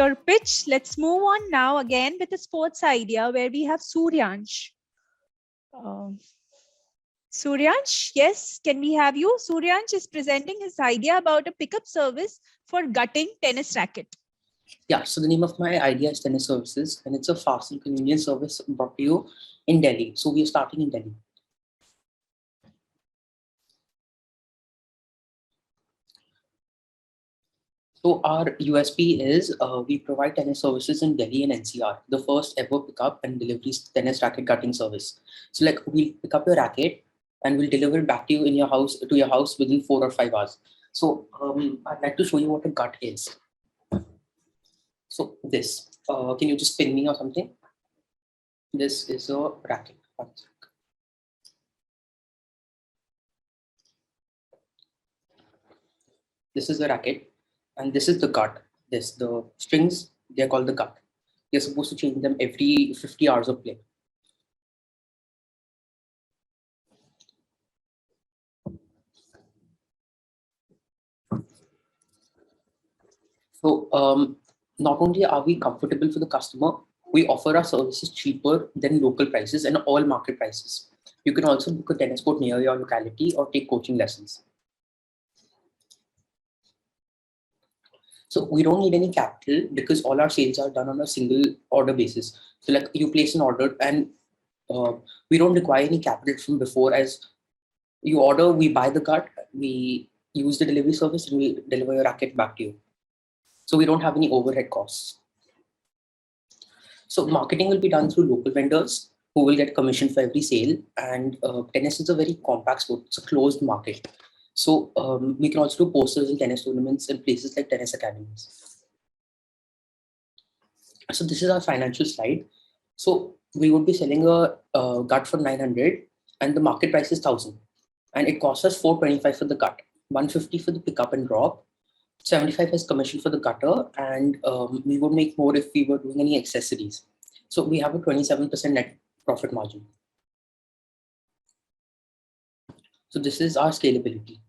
your pitch. Let's move on now again with a sports idea where we have Suryansh. Suryansh, yes, can we have you? Suryansh is presenting his idea about a pickup service for gutting tennis racket. Yeah, so the name of my idea is Tennis Services, and it's a fast and convenient service brought to you in Delhi. So we are starting in Delhi. So our USP is we provide tennis services in Delhi and NCR, the first ever pickup and delivery tennis racket gutting service. So like we'll pick up your racket and we'll deliver it back to you in your house within 4 or 5 hours. So I'd like to show you what a gut is. So this, can you just pin me or something? This is a racket. This is the racket, and this is the gut. The strings, they're called the gut. You're supposed to change them every 50 hours of play. So not only are we comfortable for the customer, we offer our services cheaper than local prices and all market prices. You can also book a tennis court near your locality or take coaching lessons. So we don't need any capital because all our sales are done on a single order basis. So like you place an order and we don't require any capital from before. As you order, we buy the gut, we use the delivery service, and we deliver your racket back to you. So we don't have any overhead costs. So marketing will be done through local vendors who will get commission for every sale. And tennis is a very compact sport. It's a closed market. So we can also do posters in tennis tournaments in places like tennis academies. So this is our financial slide. So we would be selling a gut for 900 and the market price is 1000. And it costs us 425 for the gut, 150 for the pickup and drop, 75 as commission for the gutter, and we would make more if we were doing any accessories. So we have a 27% net profit margin. So this is our scalability.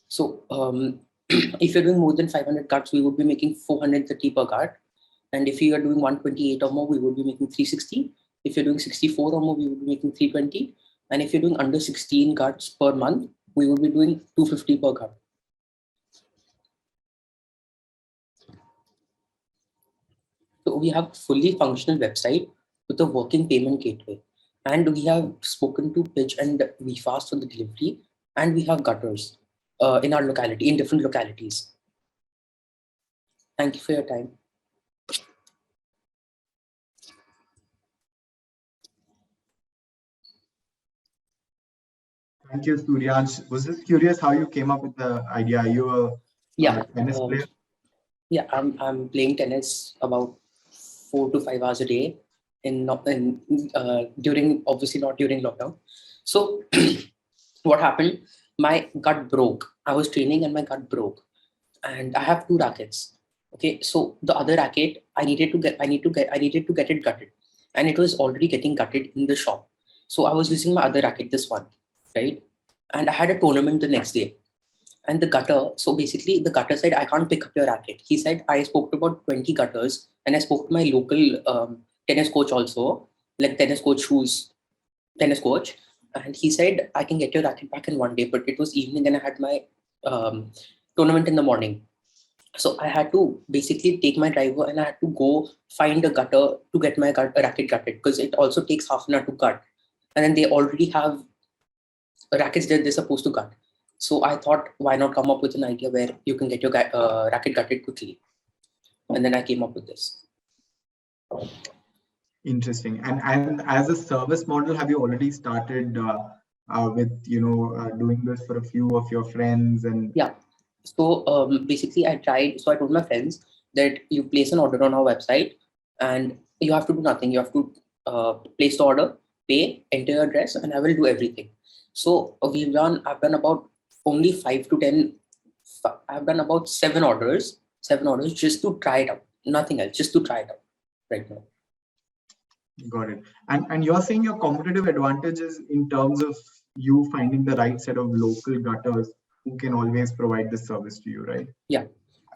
So if you're doing more than 500 cuts, we would be making 430 per gut. And if you are doing 128 or more, we would be making 360. If you're doing 64 or more, we would be making 320. And if you're doing under 16 cuts per month, we would be doing 250 per cut. So we have a fully functional website with a working payment gateway. And we have spoken to Pitch and WeFast for the delivery. And we have gutters in our locality, in different localities. Thank you for your time. Thank you, Suryansh. Was just curious how you came up with the idea. Are you a tennis player? Yeah, I'm playing tennis about 4 to 5 hours a day. During obviously not during lockdown. So what happened? My gut broke. I was training and my gut broke, and I have 2 rackets. Okay, so the other racket I needed to get it gutted, and it was already getting gutted in the shop. So I was using my other racket, this one, right? And I had a tournament the next day. And the gutter, so basically the gutter said, I can't pick up your racket. He said, I spoke to about 20 gutters and I spoke to my local tennis coach also, like tennis coach. And he said, I can get your racket back in one day, but it was evening and I had my tournament in the morning. So I had to basically take my driver and I had to go find a gutter to get my racket gutted, because it also takes half an hour to gut. And then they already have rackets that they're supposed to gut. So I thought, why not come up with an idea where you can get your racket gutted quickly? And then I came up with this. Interesting. And as a service model, have you already started with doing this for a few of your friends? And yeah, so basically I told my friends that you place an order on our website and you have to do nothing. You have to place the order, pay, enter your address, and I will do everything. So I've done about only 5 to 10. I've done about 7 orders just to try it out. Nothing else, just to try it out right now. Got it. And you're saying your competitive advantage is in terms of you finding the right set of local gutters who can always provide this service to you, right? Yeah.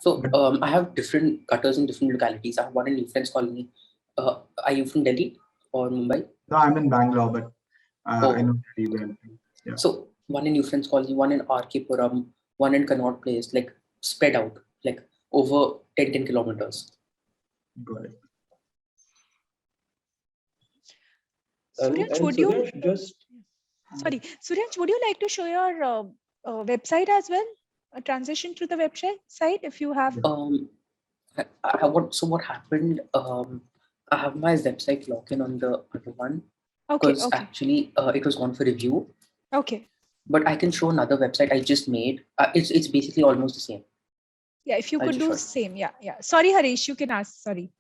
So I have different gutters in different localities. I have one in New Friends Colony. Are you from Delhi or Mumbai? No, I'm in Bangalore, but I Oh, know very well. Yeah, so one in New Friends Colony, one in RK Puram, one in Connaught Place, like spread out, like over 10 kilometers. got it. Suryansh, And would you? Suryansh, just Sorry, Suryansh, would you like to show your website as well? A transition to the website site if you have. Um, what happened? I have my website login on the other one Okay, because okay, actually it was gone for review. okay. But I can show another website I just made. It's basically almost the same. Yeah, if you I'll could just do show it. same. Yeah, yeah. Sorry, Harish, you can ask. Sorry.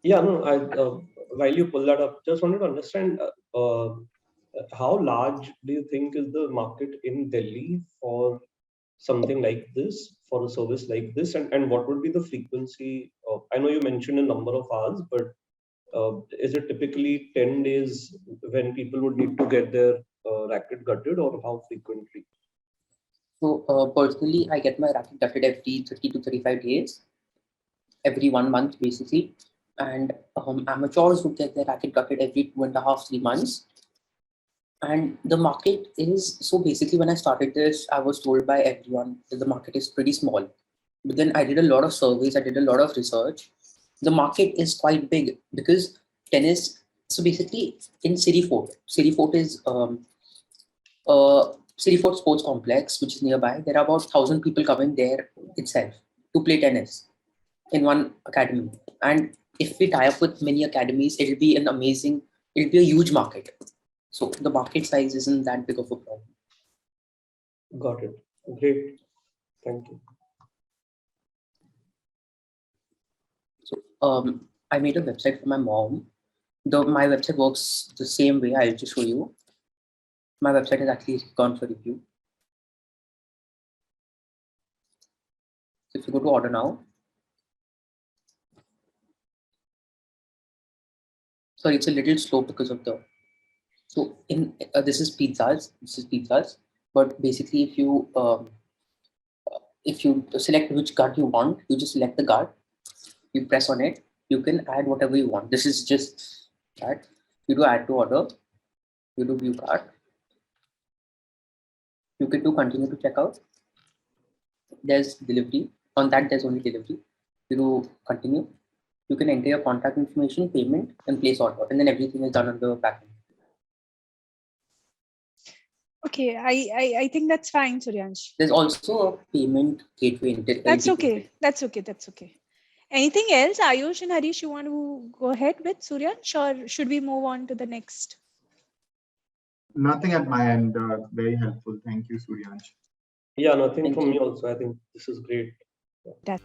yeah, no, I while you pull that up, just wanted to understand how large do you think is the market in Delhi for something like this, for a service like this, and what would be the frequency of, I know you mentioned a number of hours, but is it typically 10 days when people would need to get their racket gutted, or how frequently? So personally, I get my racket gutted every 30 to 35 days, every 1 month basically. And amateurs would get their racket gutted every 2.5, 3 months. And the market is, so basically when I started this, I was told by everyone that the market is pretty small. But then I did a lot of surveys, I did a lot of research. The market is quite big because tennis, so basically in City Fort is City Fort Sports Complex, which is nearby. There are about 1,000 people coming there itself to play tennis in one academy. And if we tie up with many academies, it'll be a huge market. So the market size isn't that big of a problem. Got it. Great. Thank you. So I made a website for my mom. My website works the same way. I'll just show you. My website is actually gone for review. So if you go to order now, sorry, it's a little slow because of the. So in this is pizzas. This is pizzas. But basically, if you select which card you want, you just select the card. You press on it. You can add whatever you want. This is just that. You do add to order. You do view card. You can do continue to checkout. There's delivery. On that, there's only delivery. You do continue. You can enter your contact information, payment, and place order, and then everything is done on the back end. Okay, I think that's fine, Suryansh. There's also a payment gateway That's okay. integrated. That's okay. That's okay. Anything else, Ayush and Harish, you want to go ahead with Suryansh, or should we move on to the next? Nothing at my end. Very helpful. Thank you, Suryansh. Yeah, nothing Thank from me you. also. I think this is great. That